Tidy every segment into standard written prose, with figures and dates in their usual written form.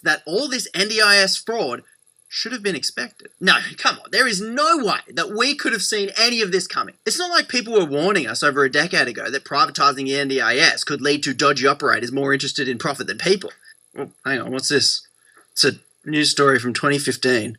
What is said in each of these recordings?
that all this NDIS fraud should have been expected. No, come on, there is no way that we could have seen any of this coming. It's not like people were warning us over a decade ago that privatising the NDIS could lead to dodgy operators more interested in profit than people. Oh, hang on, what's this? It's a news story from 2015.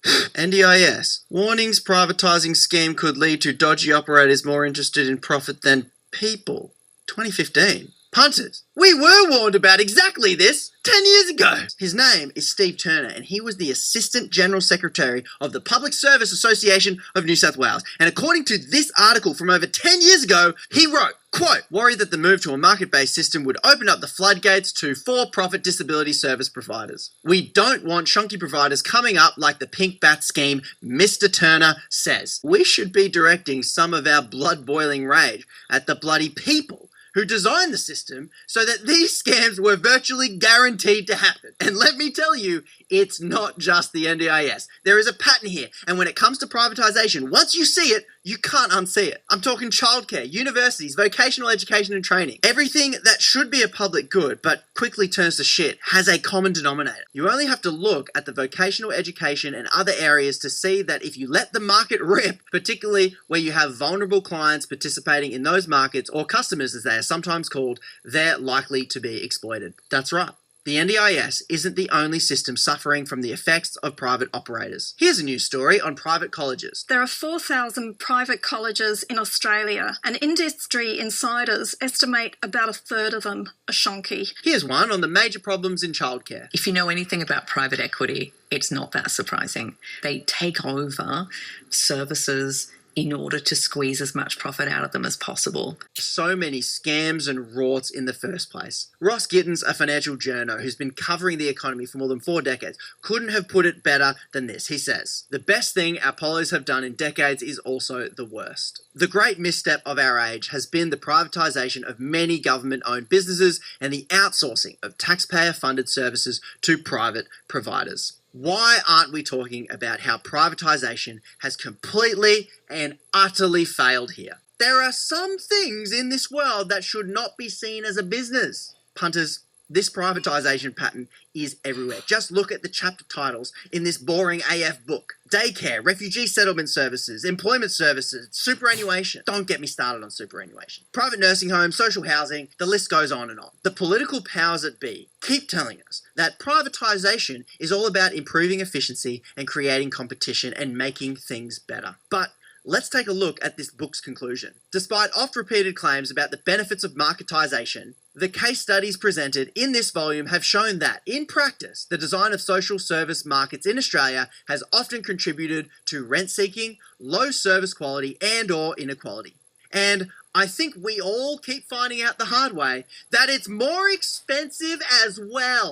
NDIS. Warnings privatising scheme could lead to dodgy operators more interested in profit than people. 2015. Punters. We were warned about exactly this 10 years ago. His name is Steve Turner, and he was the Assistant General Secretary of the Public Service Association of New South Wales. And according to this article from over 10 years ago, he wrote, quote, worried that the move to a market-based system would open up the floodgates to for-profit disability service providers. We don't want shonky providers coming up like the pink bat scheme, Mr. Turner says. We should be directing some of our blood-boiling rage at the bloody people who designed the system so that these scams were virtually guaranteed to happen. And let me tell you, it's not just the NDIS. There is a pattern here, and when it comes to privatisation, once you see it, you can't unsee it. I'm talking childcare, universities, vocational education and training. Everything that should be a public good but quickly turns to shit has a common denominator. You only have to look at the vocational education and other areas to see that if you let the market rip, particularly where you have vulnerable clients participating in those markets, or customers as they are sometimes called, they're likely to be exploited. That's right. The NDIS isn't the only system suffering from the effects of private operators. Here's a news story on private colleges. There are 4,000 private colleges in Australia, and industry insiders estimate about a third of them are shonky. Here's one on the major problems in childcare. If you know anything about private equity, it's not that surprising. They take over services in order to squeeze as much profit out of them as possible. So many scams and rorts in the first place. Ross Gittins, a financial journo who's been covering the economy for more than 4 decades, couldn't have put it better than this. He says, the best thing our polos have done in decades is also the worst. The great misstep of our age has been the privatisation of many government-owned businesses and the outsourcing of taxpayer-funded services to private providers. Why aren't we talking about how privatisation has completely and utterly failed here? There are some things in this world that should not be seen as a business. Punters, this privatisation pattern is everywhere. Just look at the chapter titles in this boring AF book. Daycare, refugee settlement services, employment services, superannuation. Don't get me started on superannuation. Private nursing homes, social housing, the list goes on and on. The political powers that be keep telling us that privatisation is all about improving efficiency and creating competition and making things better. But let's take a look at this book's conclusion. Despite oft-repeated claims about the benefits of marketisation, the case studies presented in this volume have shown that, in practice, the design of social service markets in Australia has often contributed to rent-seeking, low service quality and/or inequality. And I think we all keep finding out the hard way that it's more expensive as well.